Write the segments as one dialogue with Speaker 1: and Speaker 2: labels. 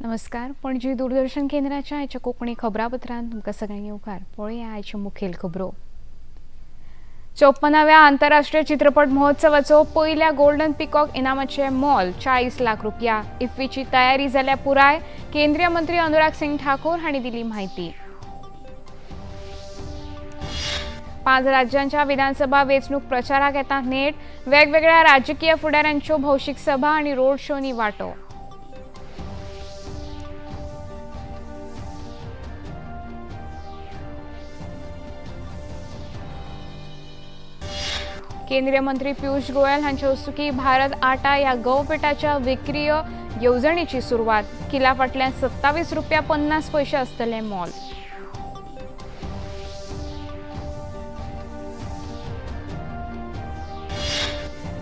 Speaker 1: नमस्कार. पणजी दूरदर्शन केंद्राच्या आयच्या कोंकणी खबरापत्रांत तुमकां सगळ्यांक येवकार. पळोवया आयच्यो मुखेल खबरो. 54व्या आंतरराष्ट्रीय चित्रपट महोत्सवाचो पयल्या गोल्डन पिकॉक इनामाचे मोल 40 लाख रुपया. इफ्फीची तयारी जाल्या पुराय. केंद्रीय मंत्री अनुराग सिंग ठाकूर हांणी दिली माहिती. 5 राज्यांच्या विधानसभा वेंचणूक प्रचाराक येता नेट. वेगवेगळ्या राजकीय फुडाऱ्यांच्यो भौशीक सभा आनी रोड शोनी वांटो. केंद्रीय मंत्री पियुष गोयल हांच्या हस्तुकी भारत आटा ह्या गवपिठाच्या विक्रीय येवजणेची सुरवात. किला फाटल्यान 27 रुपया 50 पैसे आसतलें मोल.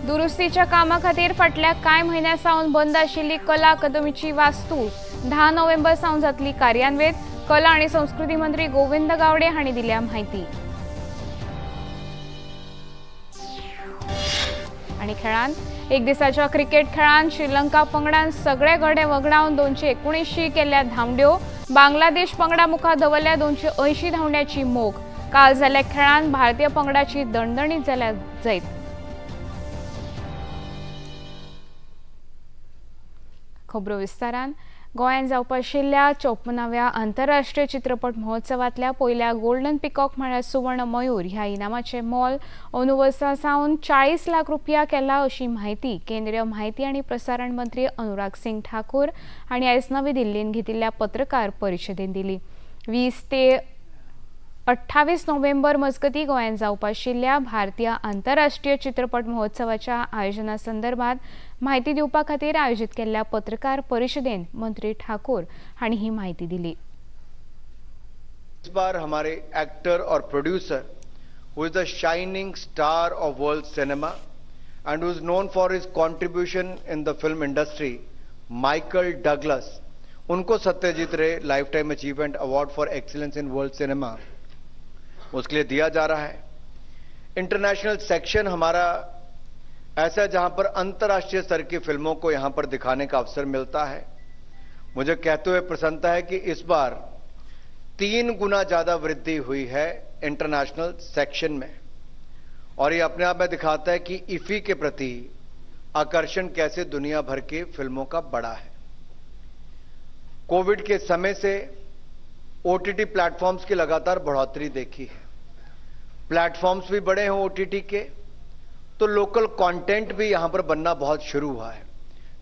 Speaker 1: दुरुस्तीच्या कामा खातीर फाटल्या कांय म्हयन्यां सावन बंद आशिल्ली कला अकादमीची वास्तू 10 नोव्हेंबर सावन जातली कार्यान्वीत. कला आनी संस्कृती मंत्री गोविंद गावडे हांणी दिल्या माहिती. आणि खेळांत एक दिसाच्या क्रिकेट खेळांत श्रीलंका पंगडान सगळे गडे वगडावन 279 केल्या धांवड्यो. बांगलादेश पंगडा मुखार दवरल्या 280 धांवड्याची मोख. काल जाल्ल्या खेळांत भारतीय पंगडाची दणदणीत जाल्या जैत. खबरो विस्तारान. गोंयांत जावपा आशिल्ल्या 54व्या आंतरराष्ट्रीय चित्रपट महोत्सवांतल्या पयल्या गोल्डन पिकॉक म्हळ्यार सुवर्ण मयूर ह्या इनामाचें मोल अंदू वर्सा सावन 40 लाख रुपया केला अशी माहिती केंद्रीय म्हायती आनी प्रसारण मंत्री अनुराग सिंग ठाकूर हांणी आयज नवी दिल्लींत घेतिल्ल्या पत्रकार परिशदेंत दिली. 20 ते 28 नोव्हेंबर मजगतीं गोंयांत जावपा आशिल्ल्या भारतीय आंतरराष्ट्रीय चित्रपट महोत्सवाच्या आयोजना संदर्भात माहिती दिवपा खातीर आयोजीत केल्ल्या पत्रकार परिशदेंत मंत्री ठाकूर हांणी ही माहिती दिली.
Speaker 2: इस बार हमारे एक्टर और producer who is the shining star of world cinema and who is known for his contribution in the film industry, Michael Douglas, उनको सत्यजीत रे life time achievement award for excellence in world cinema उसके लिए दिया जा रहा है. International section हमारा ऐसा जहां पर अंतर्राष्ट्रीय स्तर की फिल्मों को यहां पर दिखाने का अवसर मिलता है. मुझे कहते हुए प्रसन्नता है कि इस बार 3 गुना ज्यादा वृद्धि हुई है इंटरनेशनल सेक्शन में और ये अपने आप में दिखाता है कि इफ्फी के प्रति आकर्षण कैसे दुनिया भर की फिल्मों का बड़ा है. कोविड के समय से ओटीटी प्लेटफॉर्म्स की लगातार बढ़ोतरी देखी है. प्लेटफॉर्म्स भी बड़े हैं ओटीटी के, तो लोकल कंटेंट भी यहां पर बनना बहुत शुरू हुआ है.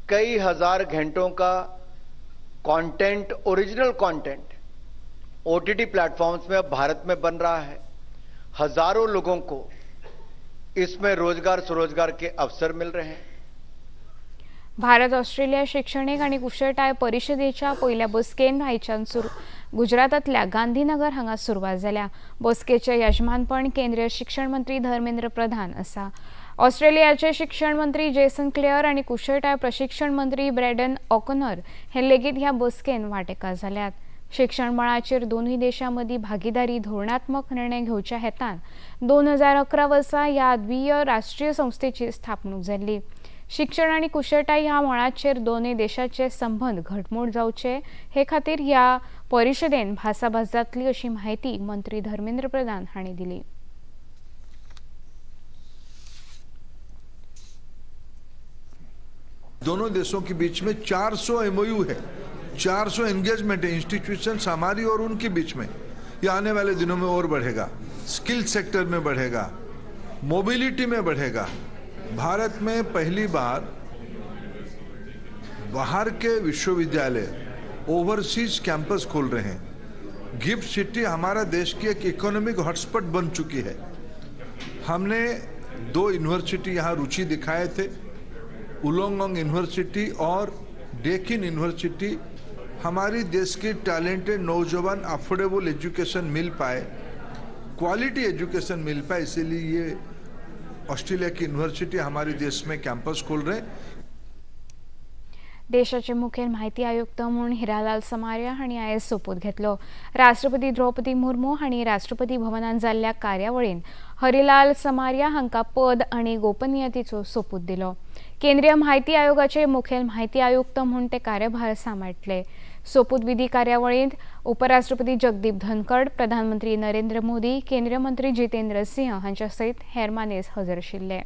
Speaker 2: कई हजार घंटों का content, original content OTT platforms में अब भारत में बन रहा है. हजारों लोगों को इसमें रोजगार स्वरोजगार के अवसर मिल रहे हैं.
Speaker 1: भारत ऑस्ट्रेलिया शैक्षणिक आणि कुशळटाय परिशदेच्या पहिल्या बसकेन आयच्यान गुजरातांतल्या गांधीनगर हांगा सुरवात जाल्या. बसकेचे यजमानपण केंद्रीय शिक्षण मंत्री धर्मेंद्र प्रधान आसा. ऑस्ट्रेलियाचे शिक्षण मंत्री जेसन क्लेयर आणि कुशळटाय प्रशिक्षण मंत्री ब्रॅडन ऑकनर हे लेगीत ह्या बसकेन वांटेकार जाल्यात. शिक्षण मळाचेर दोनूय देशांमदीं भागीदारी धोरणात्मक निर्णय घेवच्या हेतान 2011 वर्सा ह्या द्विय राष्ट्रीय संस्थेची स्थापणूक जाल्ली. शिक्षण आणि कुशळटाय ह्या मळाचेर दोनूय देशाचे संबंध घटमूट जावचे हे खातीर ह्या परिशदेन भासाभास जातली अशी माहिती मंत्री धर्मेंद्र प्रधान हांणी दिली.
Speaker 3: दोनों देशों के बीच में 400 एमओयू है, 400 एंगेजमेंट है इंस्टीट्यूशंस हमारी और उनके बीच में. ये आने वाले दिनों में और बढ़ेगा. स्किल सेक्टर में बढ़ेगा, मोबिलिटी में बढ़ेगा. भारत में पहली बार बाहर के विश्वविद्यालय ओवरसीज कैंपस खोल रहे हैं. गिफ्ट सिटी हमारा देश की एक इकोनॉमिक हॉटस्पॉट बन चुकी है. हमने 2 यूनिवर्सिटी यहाँ रुचि दिखाए थे, उलोंगोंग यूनिवर्सिटी और डेकिन यूनिवर्सिटी. हमारी देश की टैलेंटेड नौजवान अफोर्डेबल एजुकेशन मिल पाए, क्वालिटी एजुकेशन मिल पाए, इसीलिए ये ऑस्ट्रेलिया की यूनिवर्सिटी हमारे देश में कैंपस खोल रहे.
Speaker 1: देशाचे मुखेल म्हायती आयुक्त म्हणून हिरालाल समारिया हांणी आयज सोपूत घेतलो. राष्ट्रपती द्रौपदी मुर्मू हांणी राष्ट्रपती भवनांत जाल्ल्या कार्यावळींत हरिलाल समारिया हांकां पद आनी गोपनीयतेचो सोपूत दिलो. केंद्रीय म्हायती आयोगाचे मुखेल म्हायती आयुक्त म्हणून ते कार्यभार सांबाळटले. सोपूत विधी कार्यावळींत उपराष्ट्रपती जगदीप धनखड, प्रधानमंत्री नरेंद्र मोदी, केंद्रीय मंत्री जितेंद्र सिंह हांच्या सयत हेर मानेस्त हजर आशिल्ले.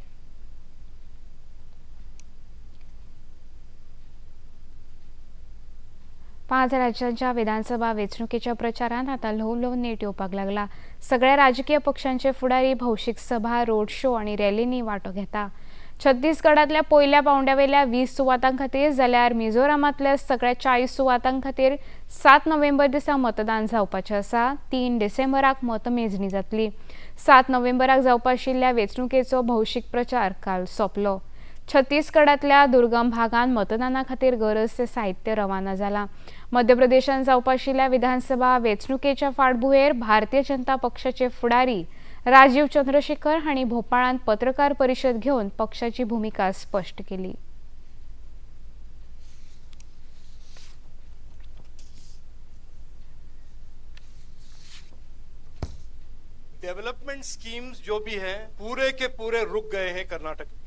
Speaker 1: पांच राज्यांच्या विधानसभा वेंचणुकेच्या प्रचारांत आता ल्हव ल्हव नेट येवपाक लागला. सगळ्या राजकीय पक्षांचे फुडारी भौशीक सभा, रोड शो आनी रॅलींनी वांटो घेता. छत्तीसगडांतल्या पयल्या पांवड्यावेल्या 20 सुवातां खातीर जाल्यार मिझोरामांतल्या सगळ्या 40 सुवातां खातीर 7 नोव्हेंबर दिसा मतदान जावपाचें आसा. 3 डिसेंबराक मतमेजणी जातली. 7 नोव्हेंबराक जावपा आशिल्ल्या वेंचणुकेचो भौशीक प्रचार काल सोंपलो. छत्तीसगडांतल्या दुर्गम भागांत मतदाना खातीर गरजचें साहित्य रवाना जालां. मध्य प्रदेशांत जावपा आशिल्ल्या विधानसभा वेंचणुकेच्या फाटभुंयेर भारतीय जनता पक्षाचे फुडारी राजीव चंद्रशेखर हांणी भोपाळांत पत्रकार परिशद घेवन पक्षाची भूमिका स्पश्ट केली.
Speaker 4: डेवलपमेंट स्कीम्स जो भी हैं पूरे के पूरे रुक गए हैं कर्नाटक में,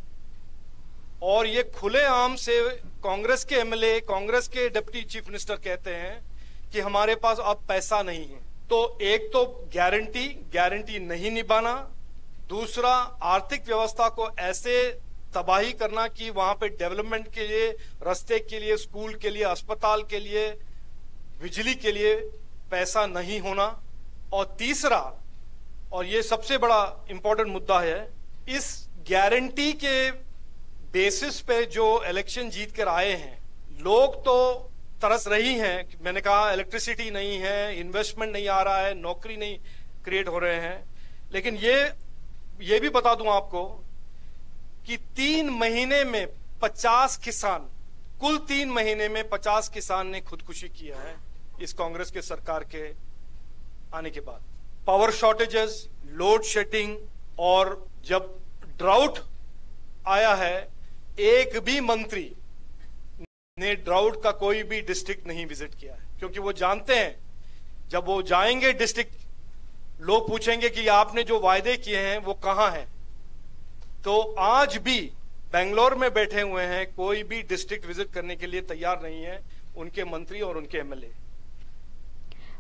Speaker 4: और ये खुलेआम से कांग्रेस के एमएलए, कांग्रेस के डिप्टी चीफ मिनिस्टर कहते हैं कि हमारे पास अब पैसा नहीं है. तो एक तो गारंटी नहीं निभाना, दूसरा आर्थिक व्यवस्था को ऐसे तबाही करना कि वहां पे डेवलपमेंट के लिए, रास्ते के लिए, स्कूल के लिए, अस्पताल के लिए, बिजली के लिए पैसा नहीं होना. और तीसरा, और ये सबसे बड़ा इंपॉर्टेंट मुद्दा है, इस गारंटी के बेसिस पे जो इलेक्शन जीत कर आए हैं लोग तो तरस रही हैं. मैंने कहा इलेक्ट्रिसिटी नहीं है, इन्वेस्टमेंट नहीं आ रहा है, नौकरी नहीं क्रिएट हो रहे हैं. लेकिन ये भी बता दूं आपको कि 3 महीने में 50 किसान, कुल 3 महीने में 50 किसान ने खुदकुशी किया है इस कांग्रेस के सरकार के आने के बाद. पावर शॉर्टेजेस, लोड शेडिंग, और जब ड्राउट आया है एक भी मंत्री ने ड्राउट का कोई भी डिस्ट्रिक्ट नहीं विजिट किया है, क्योंकि वो जानते हैं जब वो जाएंगे डिस्ट्रिक्ट, लोग पूछेंगे कि आपने जो वायदे किए हैं वो कहां हैं. तो आज भी बेंगलोर में बैठे हुए हैं, कोई भी डिस्ट्रिक्ट विजिट करने के लिए तैयार नहीं है उनके मंत्री और उनके एमएलए.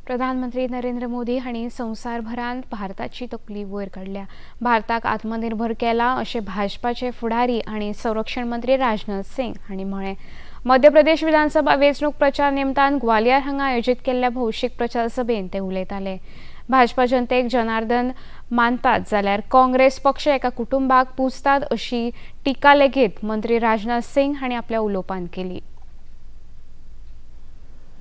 Speaker 1: प्रधानमंत्री नरेंद्र मोदी हांणी संवसारभरांत भारताची तकली वयर काडल्या. भारताक आत्मनिर्भर केला अशें भाजपाचे फुडारी आनी संरक्षण मंत्री राजनाथ सिंग हांणी म्हळें. मध्य प्रदेश विधानसभा वेंचणूक प्रचार निमतान ग्वालियर हांगा आयोजीत केल्ल्या भौशीक प्रचार सभेत ते उलयताले. भाजपा जनतेक जनार्दन मानतात जाल्यार काँग्रेस पक्ष एका कुटुंबाक पुजतात अशी टिका लेगीत मंत्री राजनाथ सिंग हांणी आपल्या उलोवपांत केली.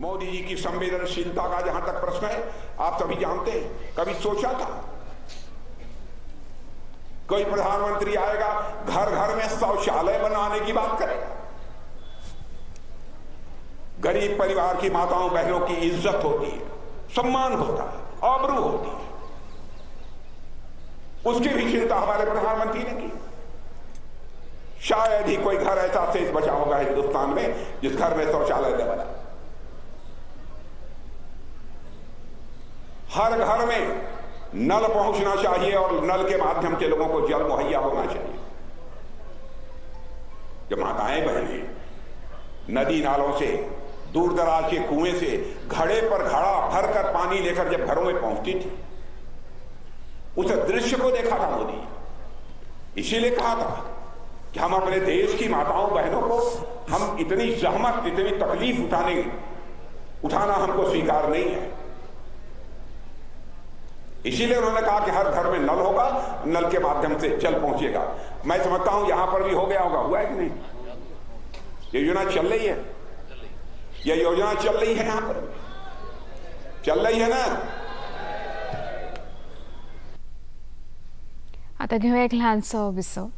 Speaker 5: मोदी जी की संवेदनशीलता का जहां तक प्रश्न है, आप सभी जानते हैं, कभी सोचा था कोई प्रधानमंत्री आएगा घर घर में शौचालय बनाने की बात करेगा? गरीब परिवार की माताओं बहनों की इज्जत होती है, सम्मान होता है, आबरू होती है, उसकी भी चिंता हमारे प्रधानमंत्री ने की. शायद ही कोई घर ऐसा शेष बचा होगा हिंदुस्तान में जिस घर में शौचालय न बना. हर घर में नल पहुंचना चाहिए और नल के माध्यम से लोगों को जल मुहैया होना चाहिए. जब माताएं बहनें नदी नालों से, दूर दराज के कुएं से घड़े पर घड़ा भरकर पानी लेकर जब घरों में पहुंचती थी, उस दृश्य को देखा था मोदी. इसीलिए कहा था कि हम अपने देश की माताओं बहनों को, हम इतनी जहमत, इतनी तकलीफ उठाना हमको स्वीकार नहीं है. इसीलिए उन्होंने कहा कि हर घर में नल होगा, नल के माध्यम से जल पहुंचेगा. मैं समझता हूं यहां पर भी हो गया होगा. हुआ है कि नहीं? ये योजना चल रही है, ये योजना चल रही है, यहां पर चल रही है ना.
Speaker 1: आता घेऊया एक लहानसो विसव.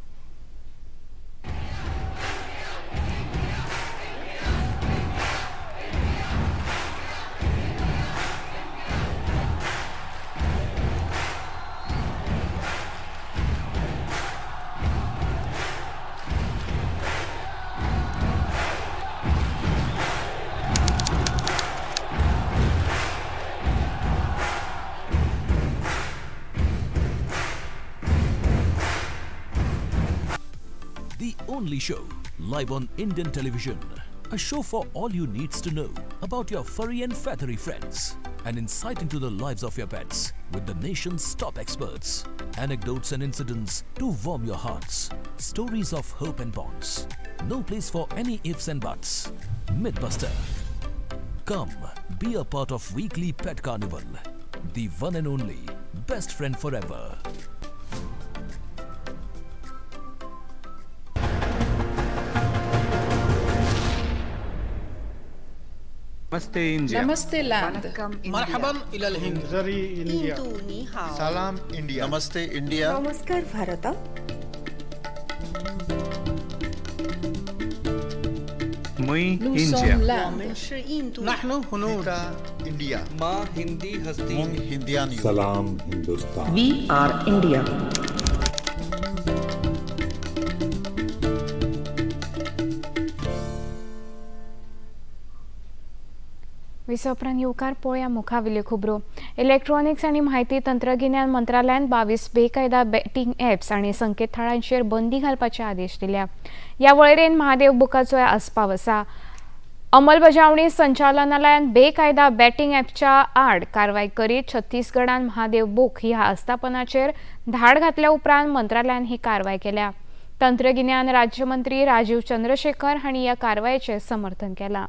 Speaker 6: The only show live on Indian television. A show for all you needs to know about your furry and feathery friends. An insight into the lives of your pets with the nation's top experts. Anecdotes and incidents to warm your hearts. Stories of hope and bonds. No place for any ifs and buts. Mythbuster. Come, be a part of weekly Pet Carnival. The one and only best friend forever.
Speaker 7: नमस्ते India,
Speaker 8: नमस्ते land,
Speaker 9: मरहबन इलल Hind,
Speaker 10: सलाम India,
Speaker 9: नमस्ते India,
Speaker 11: नमस्कार भारत,
Speaker 7: मुई India,
Speaker 9: नहनु हुनूर
Speaker 10: India,
Speaker 9: माँ हिंदी हस्ती,
Speaker 10: हिंदियान,
Speaker 12: सलाम Hindustan,
Speaker 11: we R India.
Speaker 1: विसोपरांत येवकार पळोवया मुखावेल्यो खबरो. इलेक्ट्रॉनिक्स आनी म्हायती तंत्रगिन्यान मंत्रालयान 22 बेकायदा बॅटिंग ॲप्स आनी संकेतथळांचेर बंदी घालपाचे आदेश दिल्या. ह्या वळेरेंत महादेव बुकाचोय आस्पाव आसा. अंमलबजावणी संचालनालयान बेकायदा बॅटिंग ॲपच्या आड कारवाय करीत छत्तीसगडांत महादेव बूक ह्या आस्थापनाचेर धाड घातल्या उपरांत मंत्रालयान ही कारवाय केल्या. तंत्रगिन्यान राज्यमंत्री राजीव चंद्रशेखर हांणी ह्या कारवायेचें समर्थन केलां.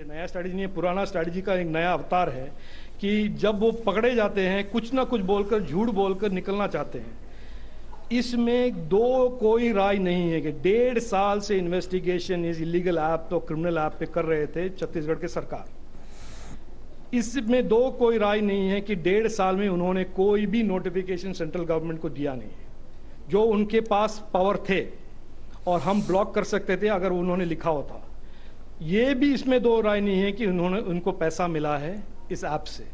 Speaker 4: नया स्ट्रैटेजी नहीं है, पुराना स्ट्रैटेजी का एक नया अवतार है कि जब वो पकड़े जाते हैं कुछ ना कुछ बोलकर, झूठ बोलकर निकलना चाहते हैं. इसमें दो कोई राय नहीं है कि 1.5 साल से इन्वेस्टिगेशन इस इलीगल ऐप तो क्रिमिनल ऐप पे कर रहे थे छत्तीसगढ़ के सरकार. इसमें दो कोई राय नहीं है कि 1.5 साल में उन्होंने कोई भी नोटिफिकेशन सेंट्रल गवर्नमेंट को दिया नहीं है. जो उनके पास पावर थे और हम ब्लॉक कर सकते थे अगर उन्होंने लिखा होता. ये भी इसमें दो राय नहीं है कि उनको पैसा मिला है इस ऐप से.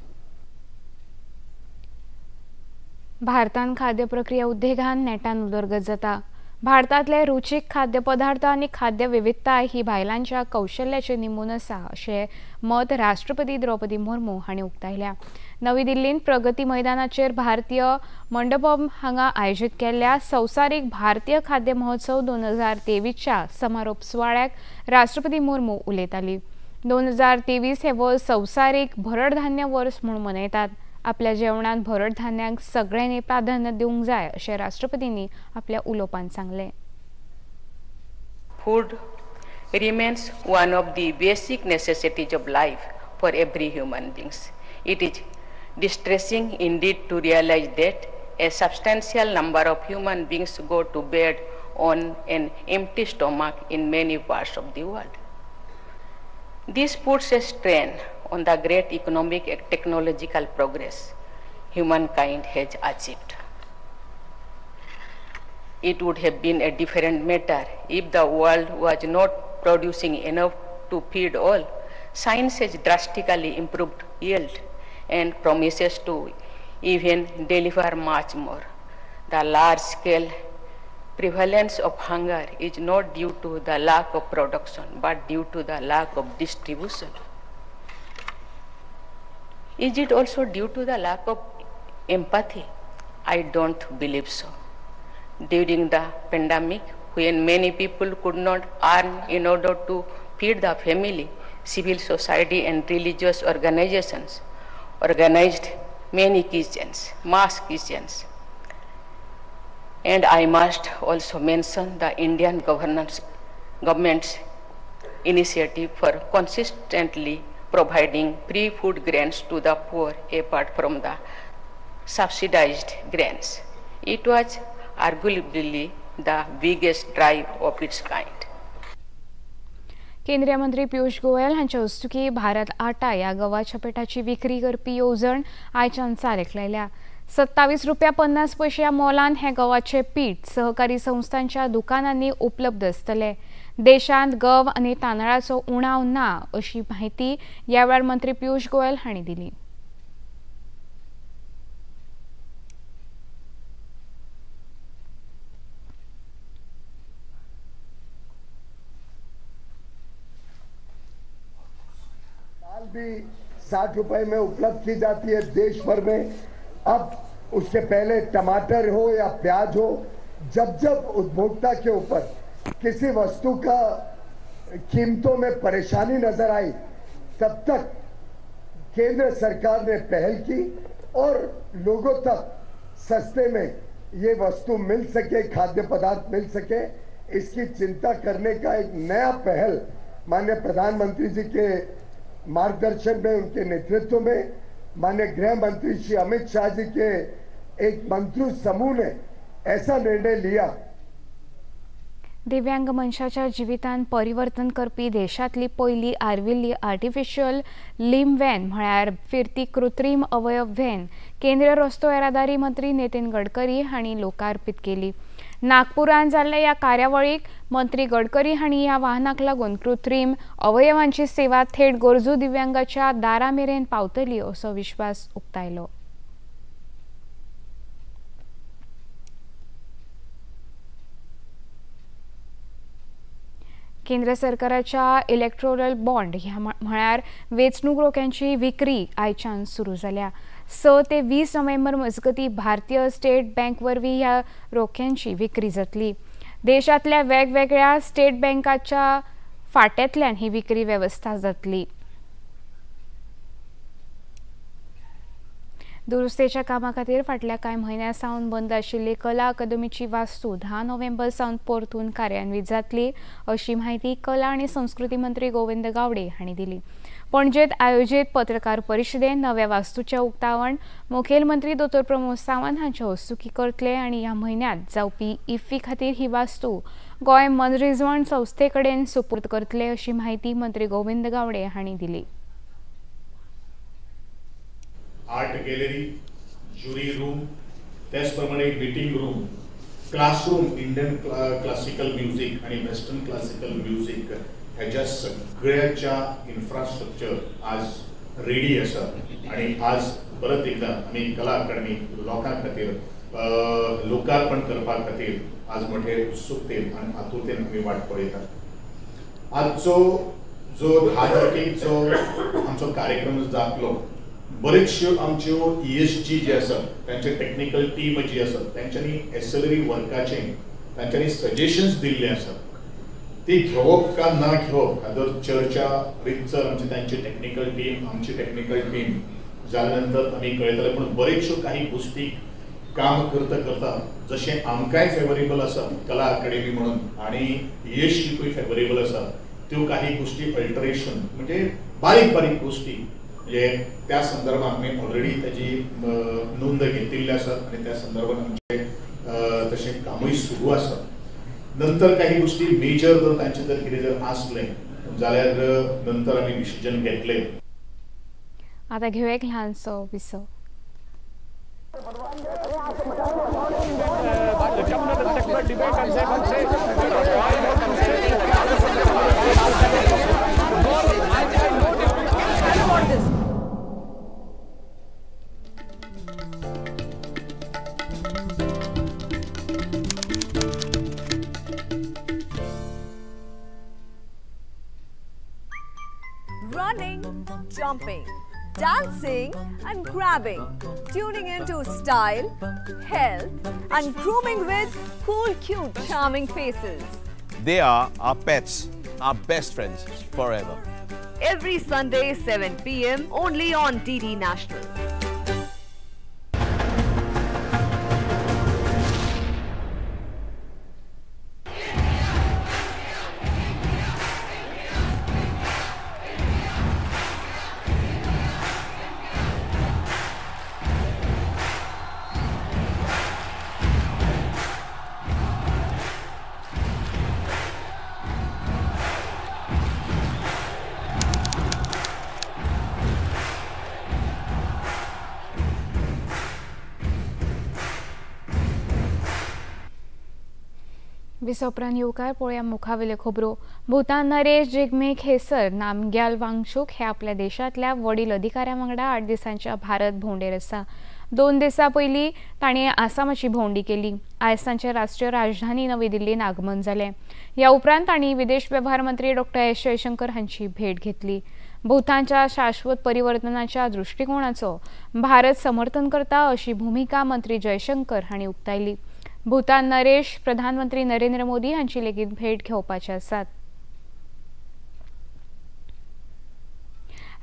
Speaker 1: भारतान खाद्य प्रक्रिया उद्देगान नेटान उदरगत जाता. भारतांतले रुचीक खाद्यपदार्थ आनी खाद्य विविधताय ही बायलांच्या कौशल्याचे निमून आसा अशें मत राष्ट्रपती द्रौपदी मुर्मू हांणी उक्तायल्या. नवी दिल्लींत प्रगती मैदानाचेर भारतीय मंडपम हांगा आयोजीत केल्ल्या संवसारीक भारतीय खाद्य महोत्सव 2023च्या समारोप सुवाळ्याक राष्ट्रपती मुर्मू उलयताली. 2023 हे वर्स संवसारीक भरड धान्य वर्स म्हूण मनयतात. आपल्या जेवणांत भरड धान्यांक सगळ्यांनी प्राधान्य दिवंक जाय अशें राष्ट्रपतींनी आपल्या उलोवपांत सांगलें.
Speaker 13: Food remains one of the basic necessities of life for every human beings. It is distressing indeed to realize that a substantial number of human beings go to bed on an empty stomach in many parts of the world. This puts a strain on the great economic and technological progress humankind has achieved. It would have been a different matter if the world was not producing enough to feed all. Science has drastically improved yield and promises to even deliver much more. The large-scale prevalence of hunger is not due to the lack of production, but due to the lack of distribution. Is it also due to the lack of empathy? I don't believe so. During the pandemic, when many people could not earn in order to feed the family, civil society and religious organizations organized many kitchens, mass kitchens. And I must also mention the Indian government's initiative for consistently providing free food grains to the poor apart from the subsidized grains. It was arguably the biggest drive of its kind.
Speaker 1: केंद्रीय मंत्री पियुष गोयल हांच्या हस्तुकी भारत आटा ह्या गव्हाच्या पिठाची विक्री करपी येवजण आयच्यान चालीक लायल्या. 27 रुपया 50 पैशां मोलान हे गव्हाचे पीठ सहकारी संस्थांच्या दुकानांनी उपलब्ध आसतले. देशांत गव आनी तांदळाचो उणाव ना अशी माहिती ह्या वेळार मंत्री पियुष गोयल हांणी दिली.
Speaker 14: दाल भी 60 रुपए में उपलब्ध की जाती है देश भर में.
Speaker 8: अब उससे पहले टमाटर हो या प्याज हो, जब जब उपभोक्ता के ऊपर किसी वस्तु का कीमतों में परेशानी नजर आई, तब तक केंद्र सरकार ने पहल की और लोगों तक सस्ते में ये वस्तु मिल सके, खाद्य पदार्थ मिल सके, इसकी चिंता करने का एक नया पहल माननीय प्रधानमंत्री जी के मार्गदर्शन में, उनके नेतृत्व में, माननीय गृह मंत्री श्री अमित शाह जी के एक मंत्री समूह ने ऐसा निर्णय लिया।
Speaker 1: दिव्यांग मनशाच्या जिवितांत परिवर्तन करपी देशातली पहिली आर्विल्ली आर्टिफिशियल लिंब व्हॅन म्हळ्यार फिरती कृत्रिम अवयव व्हॅन केंद्रीय रस्तो येरादारी मंत्री नितीन गडकरी हांणी लोकार्पित केली। नागपुरांत जाल्ल्या ह्या कार्यावळीक मंत्री गडकरी हांणी ह्या वाहनाक लागून कृत्रिम अवयवांची सेवा थेट गरजू दिव्यांगाच्या दारामेरेन पावतली असो विश्वास उक्तायलो। केंद्र सरकाराच्या इलेक्टोरल बॉन्ड ह्या म्हळ्यार वेंचणूक रोख्यांची विक्री आयच्यान सुरू जाल्या। 6 ते 20 नोव्हेंबर मजगती भारतीय स्टेट बँक वरवीं ह्या रोख्यांची विक्री जातली। देशातल्या वेगवेगळ्या स्टेट बँकाच्या फाट्यांतल्यान ही विक्री वेवस्था जातली। दुरुस्तेच्या कामा खातीर फाटल्या कांय म्हयन्यां सावन बंद आशिल्ली कला अकादमीची वास्तू 10 नोव्हेंबर सावन परतून कार्यान्वीत जातली अशी माहिती कला आनी संस्कृती मंत्री गोविंद गावडे हांणी दिली। पणजेंत आयोजीत पत्रकार परिशदेंत नव्या वास्तूचें उक्तावण मुखेलमंत्री दोतोर प्रमोद सावंत हांचे हस्तुकीं करतले आनी ह्या म्हयन्यांत जावपी इफ्फी खातीर ही वास्तू गोंय मनरिजवण संस्थे कडेन सुपूर्द करतले अशी माहिती मंत्री गोविंद गावडे हांणी दिली।
Speaker 10: आर्ट गॅलरी, ज्युरी रूम, त्याचप्रमाणे meeting room, classroom, Indian classical music आणि वेस्टर्न क्लासिकल म्युझिक ह्याच्या सगळ्याच्या इन्फ्रास्ट्रक्चर आज रेडी आसा आणि आज परत एकदा आम्ही कला अकादमी लोकां खातीर लोकार्पण करपा खातीर आज मोठे उत्सुकतेन आणि आतुरतेन आमी वाट पळयतात। आजचो जो 10 तारखेक जो आमचो कार्यक्रम जातलो, बरेचश्यो आमच्यो ESG जे आसात, तांचे टेक्निकल टीम जी आसात, तांच्यांनी एक्सेलरी वर्काचे तांच्यांनी सजेशन्स दिल्ले आसात, ती घेवप का ना घेवप हाजर चर्चा रितसर आमची तांची टेक्निकल टीम, आमची टेक्निकल टीम जाल्या नंतर आमी कळयतले। पण बरेचश्यो काही गोष्टी काम करता करता जशें आमकांय फेवरेबल आसा कला अकादमी म्हणून आणि ESGकूय फेवरेबल आसा, त्यो काही गोष्टी अल्टरेशन म्हणजे बारीक बारीक गोष्टी त्या संदर्भात आम्ही ऑलरेडी त्याची नोंद घेतलेली असतात आणि त्या संदर्भात आमचे तसे कामही सुरू असतात। नंतर काही गोष्टी मेजर जर त्यांचे जर कितें जर आसले जाल्यार नंतर आम्ही डिसिजन घेतले।
Speaker 1: आता घेऊया एक ल्हानसो विसव।
Speaker 12: Running, jumping, dancing and grabbing, tuning into style, health and grooming with cool, cute, charming faces.
Speaker 14: They are our pets, our best friends forever.
Speaker 12: Every Sunday 7 p.m. only on DD National.
Speaker 1: विसोपरान येवकार पळोवया मुखावेल्यो खबरो। भूतान नरेश जिग्मे खेसर नामग्याल वांगचूक हे आपल्या देशातल्या वडील अधिकाऱ्यां वांगडा 8 दिसांच्या भारत भोंवडेर आसा। 2 दिसां पयलीं ताणें आसामाची भोंवडी केली। आयज तांचे राष्ट्रीय राजधानी नवी दिल्लीन आगमन जालें। ह्या उपरांत तांणी विदेश वेव्हार मंत्री डॉ. एस. जयशंकर हांची भेट घेतली। भूतानच्या शाश्वत परिवर्तनाच्या दृष्टिकोनाचो भारत समर्थन करता अशी भूमिका मंत्री जयशंकर हांणी उक्तायली। भूतान नरेश प्रधानमंत्री नरेंद्र मोदी हांची लेगीत भेट घेवपाचे आसात।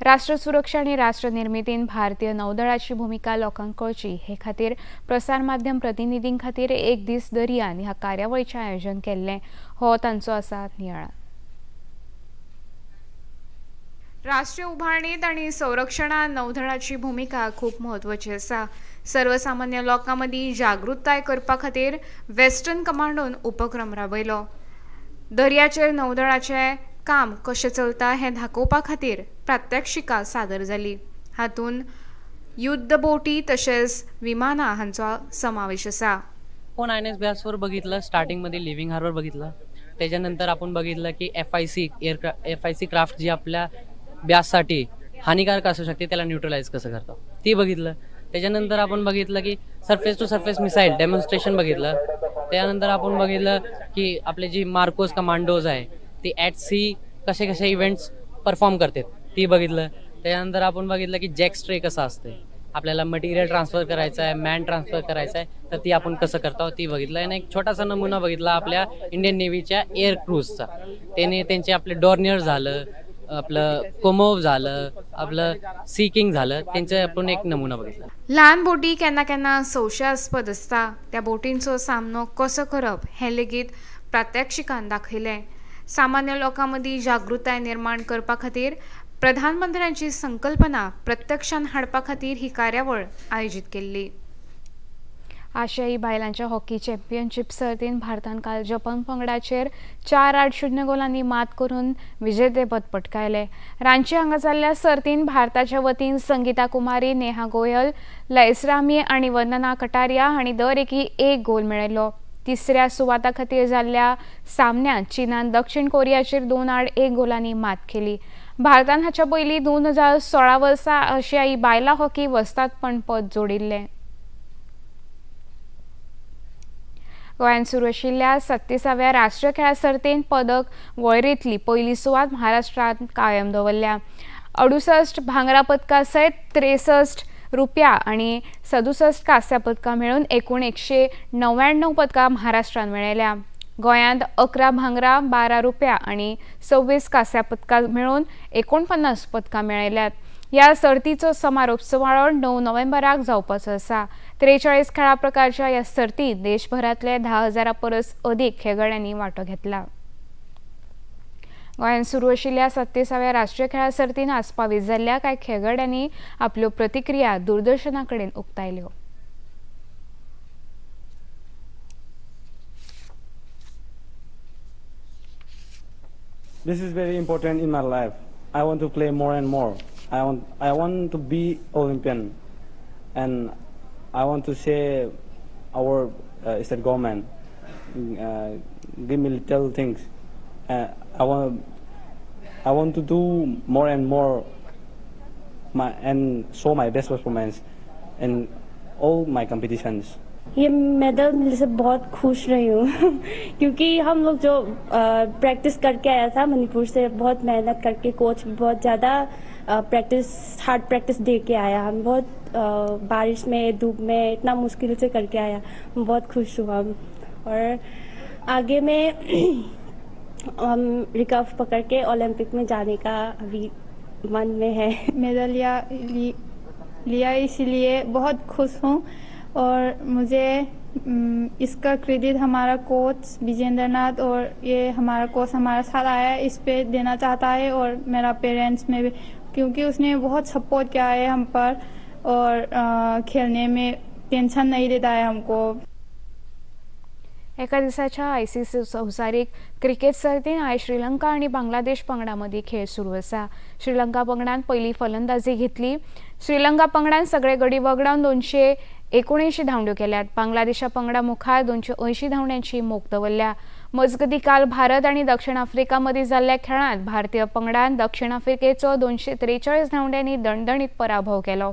Speaker 1: राष्ट्र सुरक्षा आणि राष्ट्र निर्मितीन भारतीय नौदळाची भूमिका लोकांक कळची हे खातीर प्रसार माध्यम प्रतिनिधीं खातीर एक दीस दर्यान ह्या कार्यावळीचें आयोजन केल्लें हो तांचो आसा नियाळ। राष्ट्रीय उभारणीत आणि संरक्षणात नौदळाची भूमिका खूप महत्वाची आसा। सर्वसामान्य लोकां मदीं जागृताय करपा खातीर वेस्टर्न कमांडोन उपक्रम राबयलो। दर्याचेर नौदळाचें काम कशें चलता हें दाखोवपा खातीर प्रात्यक्षिकां सादर जाली। हातूंत युद्ध बोटी तशेंच विमानां हांचो समावेश आसा।
Speaker 15: आपण INS बेसवर बघितलं, स्टार्टिंग मध्ये लिव्हिंग हार्बर बघितलं, त्याच्यानंतर आपण बघितलं की FIC क्राफ्ट जी आपल्या ब्याससाठी हानिकारक असू शकते त्याला न्यूट्रलाइज कसं करतं ते बघितलं। त्याच्यानंतर आपण बघितलं की surface to surface missile demonstration बघितलं। त्यानंतर आपण बघितलं की आपले जी मार्कोस कमांडोज आहे ते ॲट सी कसे कसे इव्हेंट्स परफॉर्म करतात ती बघितलं। त्यानंतर आपण बघितलं की जॅक स्ट्रे कसं असते, आपल्याला मटेरियल ट्रान्सफर करायचं आहे, मॅन ट्रान्सफर करायचं आहे तर ती आपण कसं करतो ती बघितलं। आणि एक छोटासा नमुना बघितला आपल्या इंडियन नेव्हीच्या एअर क्रूजचा, त्याने त्यांचे आपले डॉर्नियर झालं, आपलं कोमोव झालं, आपलं सी किंग झालं, त्यांचं आपण एक नमुना बघितला।
Speaker 1: ल्हान बोटी केन्ना केन्ना संशयास्पद आसता, त्या बोटींचो सामनो कसो करप हें लेगीत प्रात्यक्षिकान दाखयलें। सामान्य लोकां मदीं जागृताय निर्माण करपा खातीर प्रधानमंत्र्यांची संकल्पना प्रत्यक्षान हाडपा खातीर ही कार्यावळ आयोजीत केल्ली। आशियाई बायलांच्या हॉकी चॅम्पियनशीप सर्तीन भारतान काल जपान पंगडाचेर 4-8 गोलांनी मात करून विजेतेपद पटकायले। रांची हांगा जाल्ल्या सर्तीन भारताच्या वतीन संगीता कुमारी, नेहा गोयल, लयसरामी आणि वंदना कटारिया हांणी दर एकी एक गोल मेळयलो। तिसऱ्या सुवाता खातीर जाल्ल्या सामन्यात चीनान दक्षिण कोरियाचेर 2-1 गोलांनी मात केली। भारतान हाच्या पयलीं 2016 वर्सा आशियाई बायलां हॉकी वस्तादपण पद जोडिल्लें। गोंयांत सुरू आशिल्ल्या 37व्या राष्ट्रीय खेळा सर्तींत पदक वळेरेंतली पयली सुवात महाराष्ट्रान कायम दवरल्या। 68 भांगरा पदकां सयत 63 रुपया आणि 67 कांस्य पदकां मेळून एकूण 199 पदकां महाराष्ट्रान मेळयल्या। गोंयांत 11 भांगरा, 12 रुपया आणि 26 कांस्य पदकां मेळून 49 पदकां मेळयल्यात। ह्या सर्तीचो समारोप सुवाळो 9 नोव्हेंबराक जावपाचो आसा। 43 खेळा प्रकारच्या ह्या सर्तींत देशभरांतले 10,000 परस अदीक खेळगड्यांनी वांटो घेतला। गोंयांत सुरू आशिल्ल्या 37व्या राष्ट्रीय खेळा सर्तीन आस्पावीत जाल्ल्या कांय खेळगड्यांनी आपल्यो प्रतिक्रिया दूरदर्शना कडेन उक्तायल्यो।
Speaker 16: This is very important in my life. I want to play more and more. I want to be Olympian, and I want to say our state government give me little things. I want to do more and more and show my best performance in all my competitions.
Speaker 17: ये medal मिलने से बहुत खुश रही हूँ क्योंकि हम लोग जो प्रैक्टिस करके आया था मणिपुर से, बहुत मेहनत करके, कोच भी बहुत ज़्यादा हार्ड प्रैक्टिस दे के आया। हम बहुत बारिश में, धूप में इतना मुश्किल से करके आया। हम बहुत खुश हुआ और आगे में हम रिकर्व पकड़ के ओलंपिक में जाने का अभी मन में है।
Speaker 18: मेडल लिया इसीलिए बहुत खुश हूँ और मुझे इसका क्रेडिट हमारा कोच विजेंद्र नाथ और ये हमारा कोच हमारे साथ आया है इस पे देना चाहता है, और मेरा पेरेंट्स में भी, क्योंकि उसने बहुत सपोर्ट किया है हम पर और खेलने में टेंशन नहीं देता है हमको।
Speaker 1: एका दिसाच्या ICC संवसारीक क्रिकेट सर्तीन आयज श्रीलंका आणि बांगलादेश पंगडामदी खेळ सुरू आसा। श्रीलंका पंगडान पहिली फलंदाजी घेतली। श्रीलंका पंगडान सगळे गडी वगडावन 279 धांवड्यो केल्यात। बांगलादेशा पंगडा मुखार 280 धांवड्यांची मोख दवरल्या। मजगती काल भारत आणि दक्षिण आफ्रिका मदी जाल्ल्या खेळांत भारतीय पंगडान दक्षिण आफ्रिकेचो 243 धांवड्यांनी दणदणीत पराभव केलो।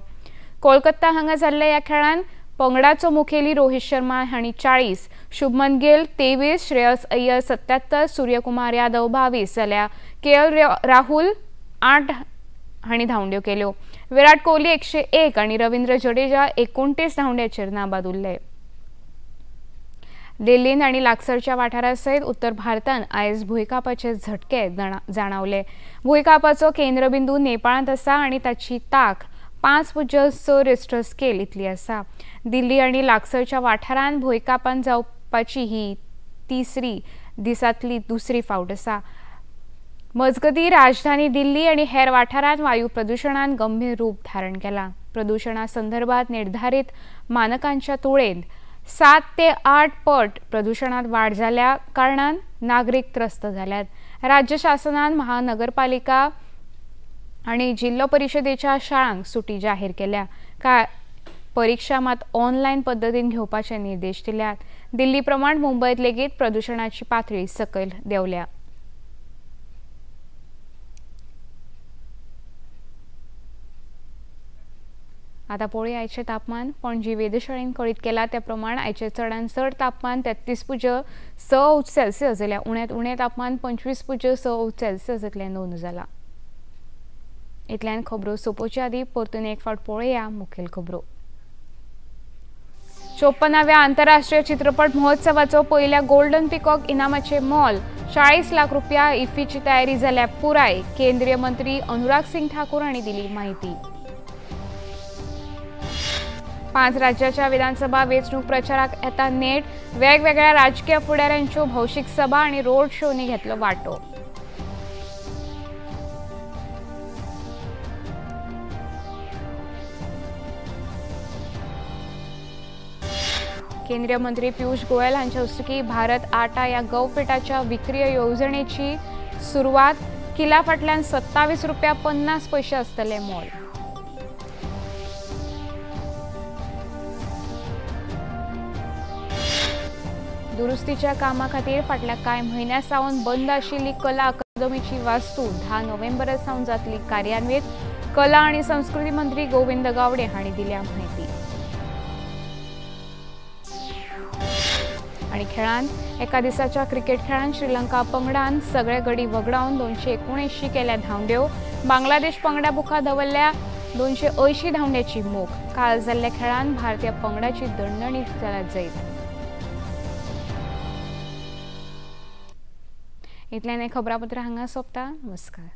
Speaker 1: कोलकाता हांगा जाल्ल्या ह्या खेळांत पंगडाचो मुखेली रोहित शर्मा हांणी 40, शुभमन गिल 23, श्रेयस अय्यर 77, सूर्यकुमार यादव 22 जाल्यार KL राहुल 8 हांणी धांवड्यो केल्यो. विराट कोहली 101 आनी रवींद्र जडेजा 29 धांवड्याचेर नाबाद उरले. दिल्लीन आनी लागसारच्या वाठारा सयत उत्तर भारतान आयज भुंयकापाचे झटके जाणवले. भुंयकापाचो केंद्रबिंदू नेपाळांत आसा आनी ताची ताक 5.6 रिश्टर स्केल इतली आसा. दिल्ली आनी लागसारच्या वाठारांत भुंयकापान जावपाची ही तिसरी दिसांतली दुसरी फावट आसा. मजगतीं राजधानी दिल्ली आनी हेर वाठारांत वायू प्रदुशणान गंभीर रूप धारण केलां. प्रदुशणा संदर्भात निर्धारीत मानकांच्या तुळेंत 7 ते 8 पट प्रदूषणात वाढ जाल्या कारणान नागरिक त्रस्त जाल्यात. राज्य शासनान महानगरपालिका आनी जिल्लो परिशदेच्या शाळांक सुटी जाहीर केल्या. परीक्षा मात ऑनलायन पद्दतीन घेवपाचे निर्देश दिल्यात. दिल्ली प्रमाण मुंबईत लेगीत प्रदूषणाची पातळी सकयल देंवल्या. आता पळोवया आयचे तापमान. पणजी वेधशाळेन कळीत केला त्या प्रमाण आयचे चडांत चड तापमान 33.6 अंश सेल्सियस जाल्यार उण्यांत उणें तापमान 25.6 अंश सेल्सियस इतलें नोंद जालां. इतल्यान खबरो सोंपोवचे आदी परतून एक फावट पळोवया मुखेल खबरो. 54व्या आंतरराष्ट्रीय चित्रपट महोत्सवाचो पयल्या गोल्डन पिकॉक इनामाचे मोल 40 लाख रुपया. इफ्फीची तयारी जाल्या पुराय. केंद्रीय मंत्री अनुराग सिंग ठाकूर हांणी दिली माहिती. 5 राज्याच्या विधानसभा वेंचणूक प्रचाराक येता नेट. वेगवेगळ्या राजकीय फुडाऱ्यांच्यो भौशीक सभा आनी रोड शोनी घेतलो वांटो. केंद्रीय मंत्री पियुष गोयल हांच्या हस्तुकी भारत आटा ह्या गवपिठाच्या विक्री येवजणेची सुरवात. किला फाटल्यान 27 रुपया 50 पैसे आसतले मोल. दुरुस्तीच्या कामा खातीर फाटल्या कांय म्हयन्या सावन बंद आशिल्ली कला अकादमीची वास्तू 10 नोव्हेंबर सावन जातली कार्यान्वीत. कला आनी संस्कृती मंत्री गोविंद गावडे हांणी दिल्या माहिती. आनी खेळांत एका दिसाच्या क्रिकेट खेळांत श्रीलंका पंगडान सगळे गडी वगडावन 279 केल्या धांवड्यो. बांगलादेश पंगडा मुखार दवरल्या 280 धांवड्याची मोख. काल जाल्ल्या खेळांत भारतीय पंगडाची दणदणीत जाल्या जैत. इतल्यान खबरापत्र हांगा सोंपता. नमस्कार.